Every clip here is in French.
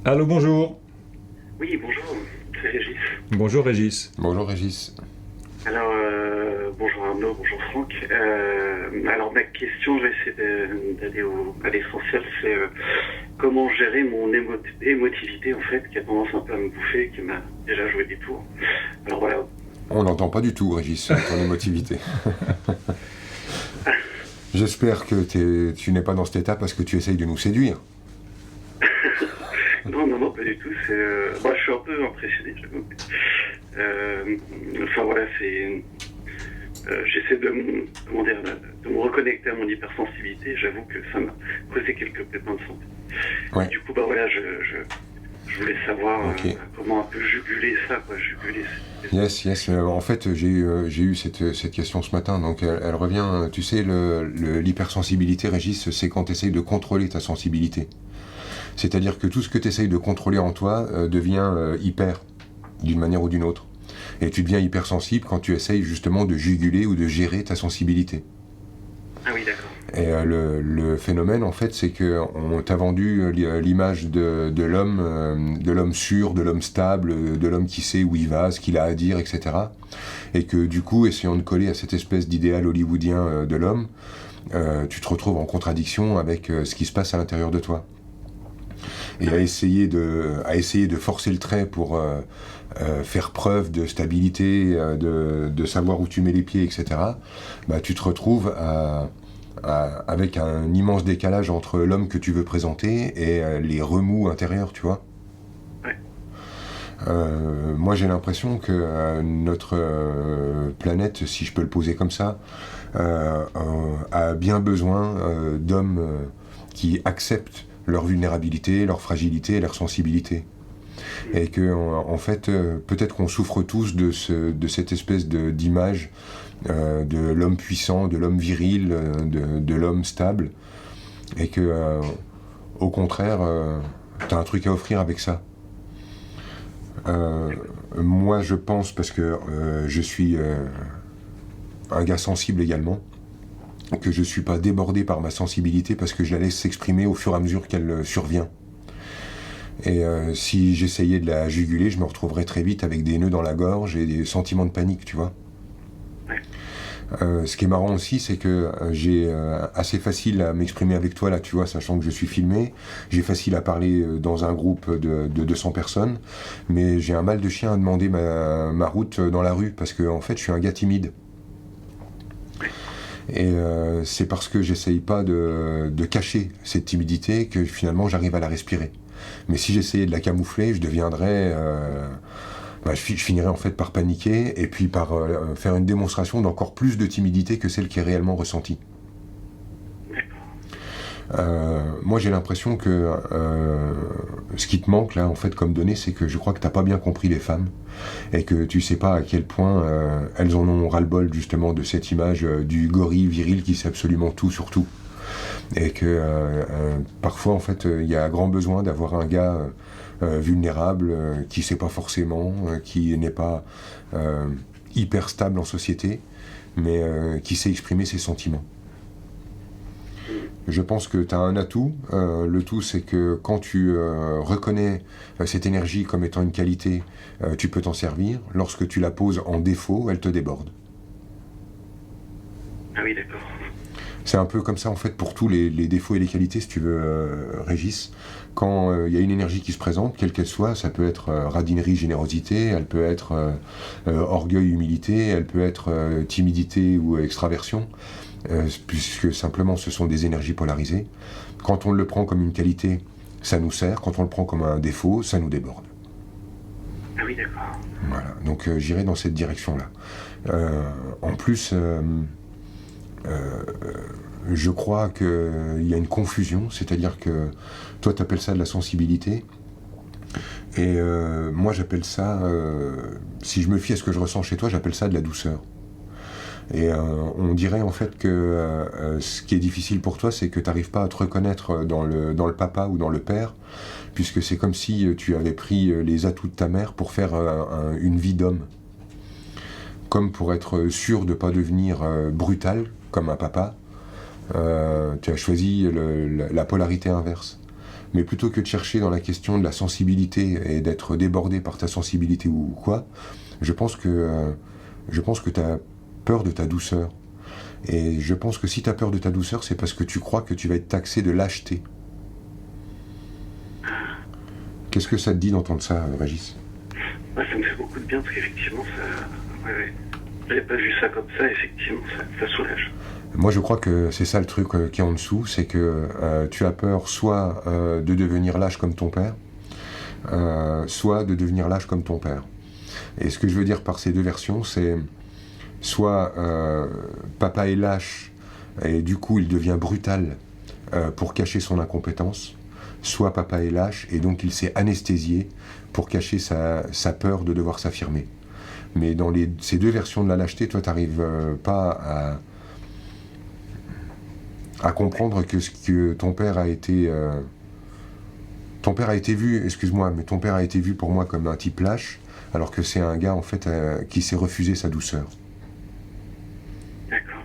Allô, bonjour. Oui, bonjour, c'est Régis. Bonjour Régis. Bonjour Régis. Alors, bonjour Arnaud, bonjour Franck. Alors, ma question, je vais essayer d'aller à l'essentiel, c'est comment gérer mon émotivité, en fait, qui a tendance un peu à me bouffer, qui m'a déjà joué des tours. Alors voilà. On n'entend pas du tout, Régis, ton émotivité. J'espère que tu n'es pas dans cet état parce que tu essayes de nous séduire. Non, non, non, pas du tout. Moi, je suis un peu impressionné, j'avoue. Enfin voilà, j'essaie comment dire, de me reconnecter à mon hypersensibilité. J'avoue que ça m'a causé quelques pépins de santé. Ouais. Du coup, bah voilà, je voulais savoir comment un peu juguler ça, quoi, juguler. Yes. En fait, j'ai eu cette question ce matin, donc elle revient. Tu sais, l'hypersensibilité, Régis, c'est quand tu essayes de contrôler ta sensibilité. C'est-à-dire que tout ce que tu essayes de contrôler en toi devient hyper, d'une manière ou d'une autre. Et tu deviens hypersensible quand tu essayes justement de juguler ou de gérer ta sensibilité. Ah oui, d'accord. Et le phénomène, en fait, c'est qu'on t'a vendu l'image de l'homme sûr, de l'homme stable, de l'homme qui sait où il va, ce qu'il a à dire, etc. Et que du coup, essayant de coller à cette espèce d'idéal hollywoodien de l'homme, tu te retrouves en contradiction avec ce qui se passe à l'intérieur de toi. Et à essayer de forcer le trait pour faire preuve de stabilité, de savoir où tu mets les pieds, etc., bah, tu te retrouves avec un immense décalage entre l'homme que tu veux présenter et les remous intérieurs, tu vois. Ouais. Moi, j'ai l'impression que notre planète, si je peux le poser comme ça, a bien besoin d'hommes qui acceptent leur vulnérabilité, leur fragilité et leur sensibilité. Et que, en fait, peut-être qu'on souffre tous de cette espèce d'image de l'homme puissant, de l'homme viril, de l'homme stable, et que, au contraire, t'as un truc à offrir avec ça. Moi, je pense, parce que je suis un gars sensible également, que je suis pas débordé par ma sensibilité parce que je la laisse s'exprimer au fur et à mesure qu'elle survient. Et si j'essayais de la juguler, je me retrouverais très vite avec des nœuds dans la gorge et des sentiments de panique, tu vois. Ce qui est marrant aussi, c'est que j'ai assez facile à m'exprimer avec toi, là, tu vois, sachant que je suis filmé. J'ai facile à parler dans un groupe de 200 personnes, mais j'ai un mal de chien à demander ma route dans la rue, parce que, en fait, je suis un gars timide. Et c'est parce que j'essaye pas de cacher cette timidité que finalement j'arrive à la respirer. Mais si j'essayais de la camoufler, je deviendrais... je finirais en fait par paniquer et puis par faire une démonstration d'encore plus de timidité que celle qui est réellement ressentie. Moi j'ai l'impression que ce qui te manque là en fait comme donnée, c'est que je crois que t'as pas bien compris les femmes et que tu sais pas à quel point elles en ont ras-le-bol justement de cette image du gorille viril qui sait absolument tout sur tout. Et que parfois en fait il y a grand besoin d'avoir un gars vulnérable, qui sait pas forcément, qui n'est pas hyper stable en société, mais qui sait exprimer ses sentiments. Je pense que tu as un atout. Le tout, c'est que quand tu reconnais cette énergie comme étant une qualité, tu peux t'en servir. Lorsque tu la poses en défaut, elle te déborde. Ah oui, d'accord. C'est un peu comme ça en fait pour tous les défauts et les qualités, si tu veux, Régis. Quand il y a une énergie qui se présente, quelle qu'elle soit, ça peut être radinerie, générosité, elle peut être orgueil, humilité, elle peut être timidité ou extraversion, puisque simplement ce sont des énergies polarisées. Quand on le prend comme une qualité, ça nous sert. Quand on le prend comme un défaut, ça nous déborde. Ah oui, d'accord. Voilà, donc j'irai dans cette direction-là. En plus... je crois qu'il y a une confusion, c'est-à-dire que toi tu appelles ça de la sensibilité et moi j'appelle ça, si je me fie à ce que je ressens chez toi, j'appelle ça de la douceur. Et on dirait en fait que ce qui est difficile pour toi, c'est que tu n'arrives pas à te reconnaître dans le papa ou dans le père, puisque c'est comme si tu avais pris les atouts de ta mère pour faire une vie d'homme. Comme pour être sûr de ne pas devenir brutal, comme un papa, tu as choisi la polarité inverse. Mais plutôt que de chercher dans la question de la sensibilité et d'être débordé par ta sensibilité ou quoi, je pense que tu as peur de ta douceur. Et je pense que si tu as peur de ta douceur, c'est parce que tu crois que tu vas être taxé de lâcheté. Qu'est-ce que ça te dit d'entendre ça, Régis? Ça me fait beaucoup de bien parce qu'effectivement, ça... Ouais. J'avais pas vu ça comme ça, effectivement, ça soulage. Moi, je crois que c'est ça le truc qui est en dessous, c'est que tu as peur soit de devenir lâche comme ton père, soit de devenir lâche comme ton père. Et ce que je veux dire par ces deux versions, c'est soit papa est lâche et du coup il devient brutal pour cacher son incompétence, soit papa est lâche et donc il s'est anesthésié pour cacher sa peur de devoir s'affirmer. Mais dans ces deux versions de la lâcheté, toi, tu n'arrives pas à comprendre que ton père a été... ton père a été vu, excuse-moi, mais ton père a été vu pour moi comme un type lâche, alors que c'est un gars, en fait, qui s'est refusé sa douceur. D'accord.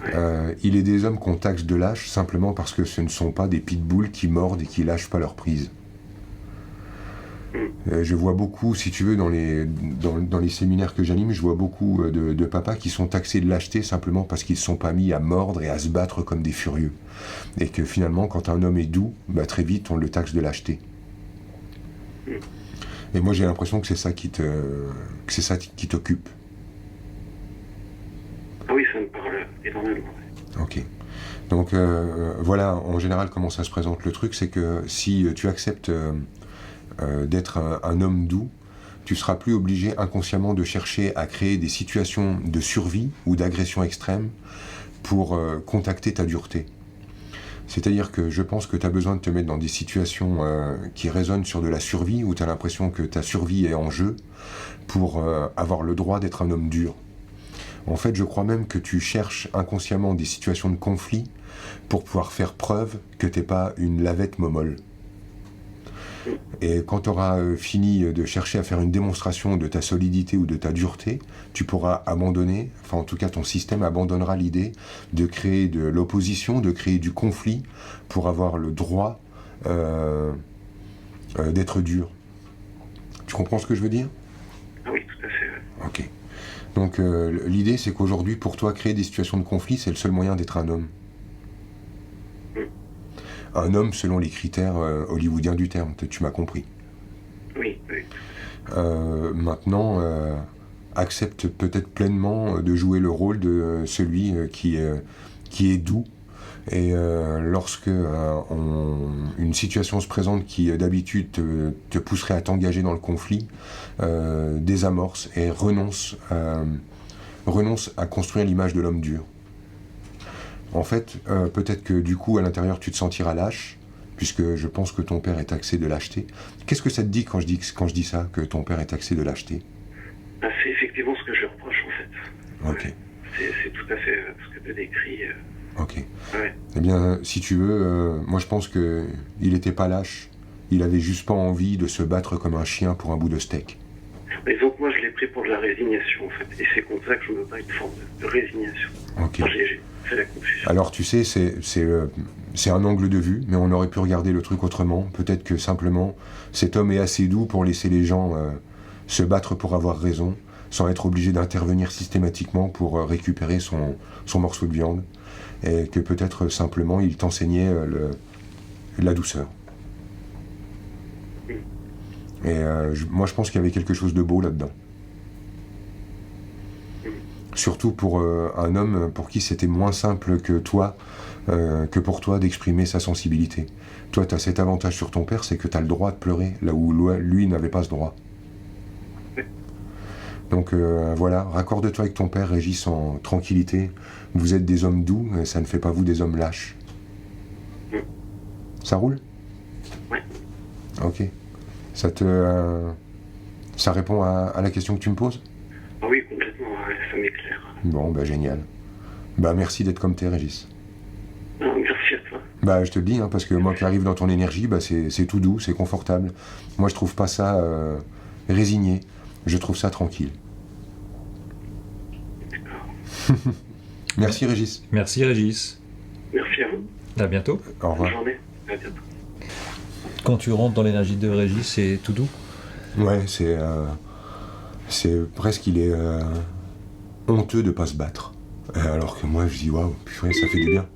Ouais. Il est des hommes qu'on taxe de lâches simplement parce que ce ne sont pas des pitbulls qui mordent et qui lâchent pas leur prise. Je vois beaucoup, si tu veux, dans les séminaires que j'anime, je vois beaucoup de papas qui sont taxés de lâcheté simplement parce qu'ils ne sont pas mis à mordre et à se battre comme des furieux. Et que finalement, quand un homme est doux, bah, très vite, on le taxe de lâcheté. Et moi, j'ai l'impression que c'est ça qui t'occupe. Ah oui, ça me parle énormément. Ok. Donc, voilà, en général, comment ça se présente le truc, c'est que si tu acceptes... d'être un homme doux, tu seras plus obligé inconsciemment de chercher à créer des situations de survie ou d'agression extrême pour contacter ta dureté. C'est-à-dire que je pense que tu as besoin de te mettre dans des situations qui résonnent sur de la survie, où tu as l'impression que ta survie est en jeu, pour avoir le droit d'être un homme dur. En fait, je crois même que tu cherches inconsciemment des situations de conflit pour pouvoir faire preuve que t'es pas une lavette momolle. Et quand tu auras fini de chercher à faire une démonstration de ta solidité ou de ta dureté, tu pourras abandonner, enfin en tout cas ton système abandonnera l'idée de créer de l'opposition, de créer du conflit pour avoir le droit d'être dur. Tu comprends ce que je veux dire? Ah oui, tout à fait. Ouais. Ok. Donc l'idée c'est qu'aujourd'hui pour toi créer des situations de conflit c'est le seul moyen d'être un homme. Un homme selon les critères hollywoodiens du terme, tu m'as compris. Oui, oui. Maintenant, accepte peut-être pleinement de jouer le rôle de celui qui est doux. Et lorsque une situation se présente qui d'habitude te pousserait à t'engager dans le conflit, désamorce et renonce à construire l'image de l'homme dur. En fait, peut-être que du coup, à l'intérieur, tu te sentiras lâche, puisque je pense que ton père est taxé de lâcheté. Qu'est-ce que ça te dit quand je dis ça, que ton père est taxé de lâcheté? Ah, c'est effectivement ce que je reproche, en fait. Ok. Ouais. C'est tout à fait ce que tu décris. Ok. Ouais. Eh bien, si tu veux, moi je pense qu'il n'était pas lâche. Il avait juste pas envie de se battre comme un chien pour un bout de steak. Mais donc moi, je l'ai pris pour de la résignation, en fait. Et c'est comme ça que je me bats une forme de résignation. Ok. Enfin, j'ai fait la confusion. Alors tu sais, c'est un angle de vue, mais on aurait pu regarder le truc autrement. Peut-être que simplement, cet homme est assez doux pour laisser les gens se battre pour avoir raison, sans être obligé d'intervenir systématiquement pour récupérer son morceau de viande. Et que peut-être simplement, il t'enseignait la douceur. Et moi, je pense qu'il y avait quelque chose de beau là-dedans. Surtout pour un homme pour qui c'était moins simple que toi, que pour toi d'exprimer sa sensibilité. Toi, tu as cet avantage sur ton père, c'est que tu as le droit de pleurer, là où lui n'avait pas ce droit. Donc voilà, raccorde-toi avec ton père, Régis, en tranquillité. Vous êtes des hommes doux, et ça ne fait pas vous des hommes lâches. Ça roule? Oui. Ok. Ça répond à la question que tu me poses? Ah oui, complètement, ouais, ça m'éclaire. Bon, bah génial. Bah merci d'être comme t'es, Régis. Non, merci à toi. Bah je te le dis, hein, parce que moi qui arrive dans ton énergie, bah c'est tout doux, c'est confortable. Moi je trouve pas ça résigné, je trouve ça tranquille. D'accord. Merci Régis. Merci Régis. Merci à vous. À bientôt. Au revoir. Bonne journée. À bientôt. Quand tu rentres dans l'énergie de Régis, c'est tout doux. Ouais, c'est presque, il est honteux de pas se battre. Alors que moi, je dis, waouh, purée, ça fait du bien.